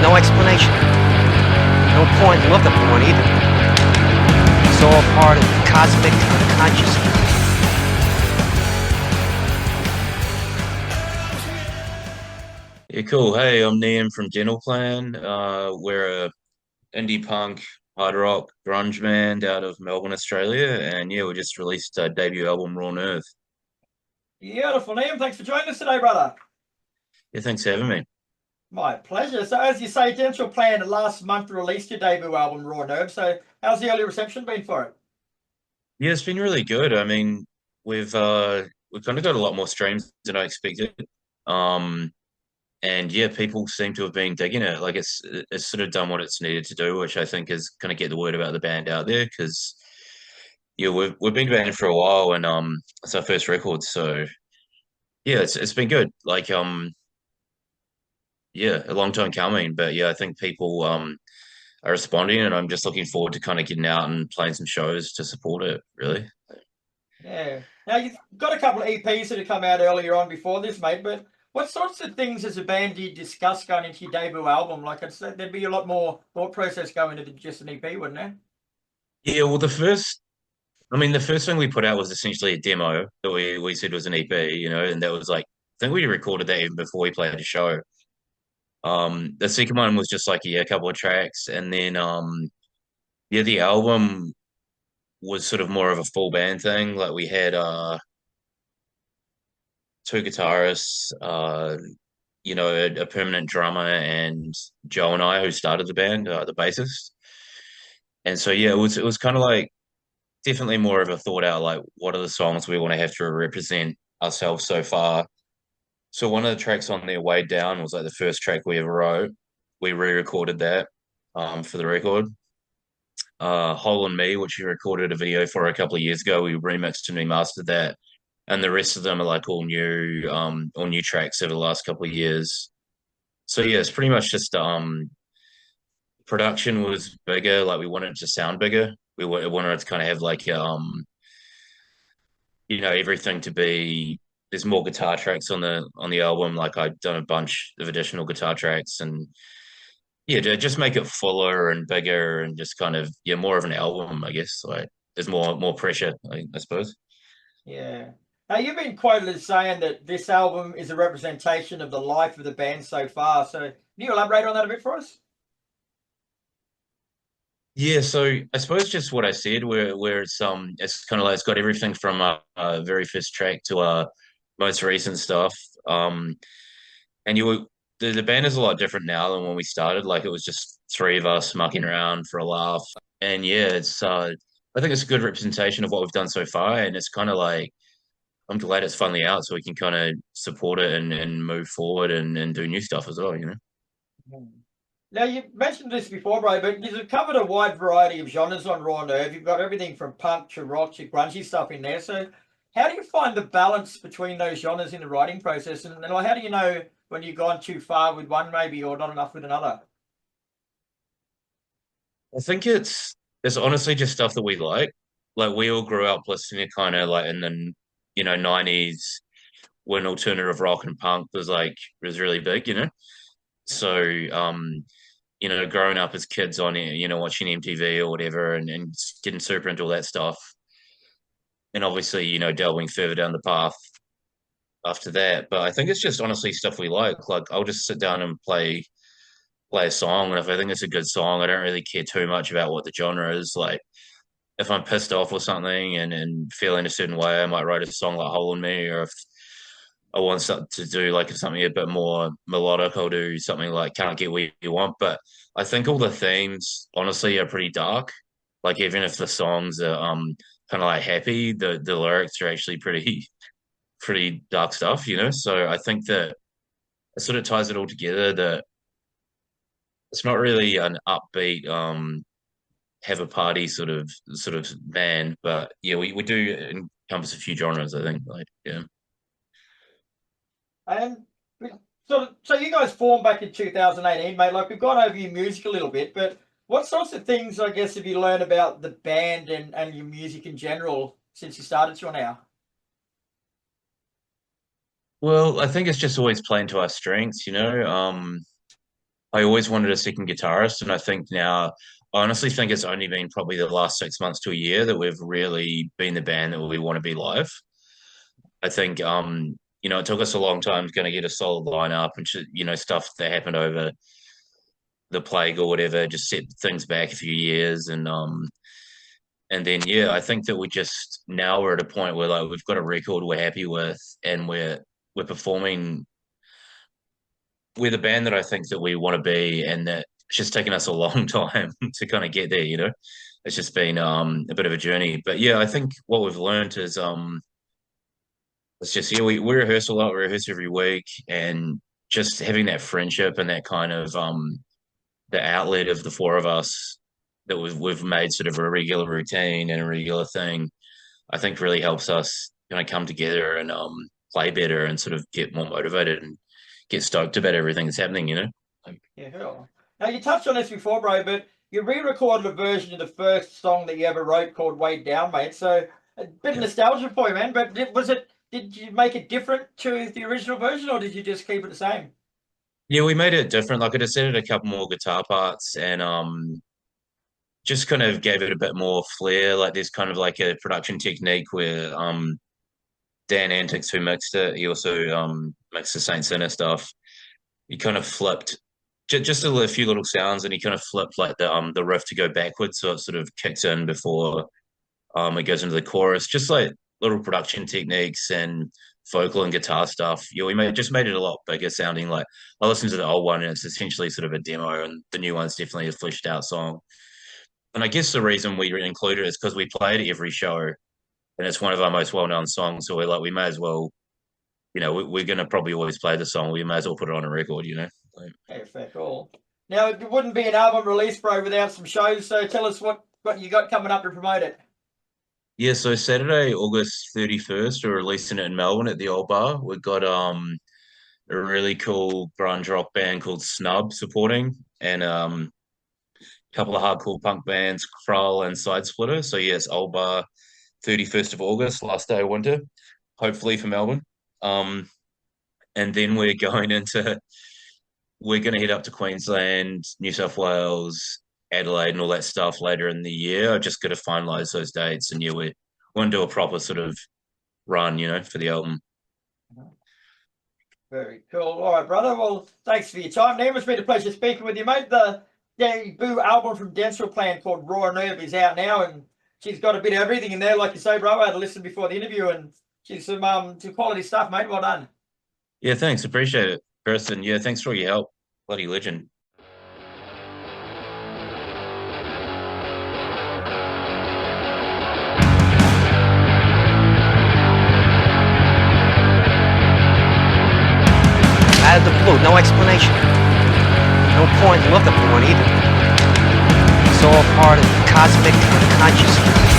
no explanation. No point looking for it either. It's all part of cosmic unconsciousness. Yeah, cool. Hey, I'm Niam from Dental Plan. We're a indie punk, hard rock, grunge band out of Melbourne, Australia, and yeah, we just released our debut album, Raw Nerve. Beautiful, Niam. Thanks for joining us today, brother. Yeah, thanks for having me. My pleasure. So, as you say, Dental Plan last month released your debut album, Raw Nerve. So, how's the early reception been for it? Yeah, it's been really good. I mean, we've kind of got a lot more streams than I expected. Um, and yeah, people seem to have been digging it. Like it's sort of done what it's needed to do, which I think is kind of get the word about the band out there because yeah, we've been banned for a while, and it's our first record, so yeah, it's been good. Like yeah, a long time coming, but yeah, I think people are responding, and I'm just looking forward to kind of getting out and playing some shows to support it. Really. Yeah. Now, you've got a couple of EPs that have come out earlier on before this, mate, but what sorts of things as a band do you discuss going into your debut album? Like, I'd say there'd be a lot more thought process going into just an EP, wouldn't there? Yeah, well, the first thing we put out was essentially a demo that we said was an EP, and that was like I think we recorded that even before we played the show. The second one was just like yeah, a couple of tracks, and then yeah, the album was sort of more of a full band thing. Like we had two guitarists, a permanent drummer, and Joe and I who started the band, the bassist. And so yeah, it was kind of like definitely more of a thought out like what are the songs we want to have to represent ourselves so far. So one of the tracks on there, Way Down, was like the first track we ever wrote. We re-recorded that for the record. Hole in Me, which we recorded a video for a couple of years ago, we remixed and remastered that. And the rest of them are like all new tracks over the last couple of years. So yeah, it's pretty much just production was bigger, like we wanted it to sound bigger. Wanted it to kind of have like everything to be there's more guitar tracks on the album. Like I've done a bunch of additional guitar tracks and yeah, to just make it fuller and bigger and just kind of yeah, more of an album, I guess. Like there's more pressure, I suppose. Yeah. Now, you've been quoted as saying that this album is a representation of the life of the band so far. So, can you elaborate on that a bit for us? Yeah, so I suppose just what I said, where it's kind of like it's got everything from very first track to most recent stuff. Um, and the band is a lot different now than when we started. Like it was just three of us mucking around for a laugh, and yeah, it's I think it's a good representation of what we've done so far, and it's kind of like I'm glad it's finally out, so we can kind of support it and move forward and do new stuff as well. Hmm. Now, you mentioned this before, bro, but you've covered a wide variety of genres on Raw Nerve. You've got everything from punk to rock to grungy stuff in there. So, how do you find the balance between those genres in the writing process? And like, how do you know when you've gone too far with one, maybe, or not enough with another? I think it's honestly just stuff that we like. Like we all grew up listening to kind of like in the 90s when alternative rock and punk was really big, So growing up as kids on it, watching MTV or whatever and getting super into all that stuff. And obviously, delving further down the path after that. But I think it's just honestly stuff we like. Like I'll just sit down and play a song, and if I think it's a good song, I don't really care too much about what the genre is. Like if I'm pissed off or something and feeling a certain way, I might write a song like Hole in Me, or if I want something to do like something a bit more melodic, I'll do something like Can't Get What You Want. But I think all the themes honestly are pretty dark. Like even if the songs are kind of like happy, the lyrics are actually pretty dark stuff, So I think that it sort of ties it all together that it's not really an upbeat have a party sort of band, but yeah, we do encompass a few genres, I think. Like yeah. And so you guys formed back in 2018, mate. Like, we've gone over your music a little bit, but what sorts of things, I guess, have you learned about the band and your music in general since you started till now? Well, I think it's just always playing to our strengths. I always wanted a second guitarist, and I think now, I honestly think it's only been probably the last 6 months to a year that we've really been the band that we want to be live. I think, it took us a long time to kind of get a solid lineup and, stuff that happened over the plague or whatever just set things back a few years. And then, yeah, I think that we're at a point where like we've got a record we're happy with, and we're performing. We're the band that I think that we want to be, and that it's just taken us a long time to kind of get there. It's just been a bit of a journey. But yeah, I think what we've learned is it's just, yeah, we rehearse a lot, we rehearse every week, and just having that friendship and that kind of the outlet of the four of us that we've made sort of a regular routine and a regular thing, I think really helps us come together and play better and sort of get more motivated and get stoked about everything that's happening. Yeah, sure. Now, you touched on this before, bro, but you re-recorded a version of the first song that you ever wrote called Weighed Down, mate. So a bit of nostalgia for you, man. But did you make it different to the original version, or did you just keep it the same? Yeah, we made it different. Like I just added a couple more guitar parts and just kind of gave it a bit more flair. Like there's kind of like a production technique where Dan Antics, who mixed it, he also mixed the Saint Sinner stuff. He kind of flipped just a few little sounds, and he kind of flipped like the riff to go backwards, so it sort of kicks in before it goes into the chorus. Just like little production techniques and vocal and guitar stuff. Yeah, just made it a lot bigger sounding. Like I listened to the old one, and it's essentially sort of a demo, and the new one's definitely a fleshed out song. And I guess the reason we included it is because we play it every show, and it's one of our most well known songs. So we're like, we may as well, we're going to probably always play the song. We may as well put it on a record. Like, yeah, fair call. Now, it wouldn't be an album release, bro, without some shows. So tell us what you got coming up to promote it. yeah, so Saturday, August 31st, we're releasing it in Melbourne at the Old Bar. We've got a really cool grunge rock band called Snub supporting, and a couple of hardcore punk bands, Krull and Side Splitter. So yes, Old Bar, 31st of August, last day of winter, hopefully for Melbourne. And then we're going to head up to Queensland, New South Wales, Adelaide, and all that stuff later in the year. I've just got to finalize those dates, and yeah, we want to do a proper sort of run, for the album. Very cool. All right, brother. Well, thanks for your time, Niam. It's been a pleasure speaking with you, mate. The debut album from Dental Plan called Raw Nerve is out now, and she's got a bit of everything in there, like you say, bro. I had a listen before the interview, and she's some quality stuff, mate. Well done. Yeah, thanks. Appreciate it, Kris. And yeah, thanks for all your help. Bloody legend. Out of the blue, no explanation. No point looking for one either. It's all part of cosmic consciousness.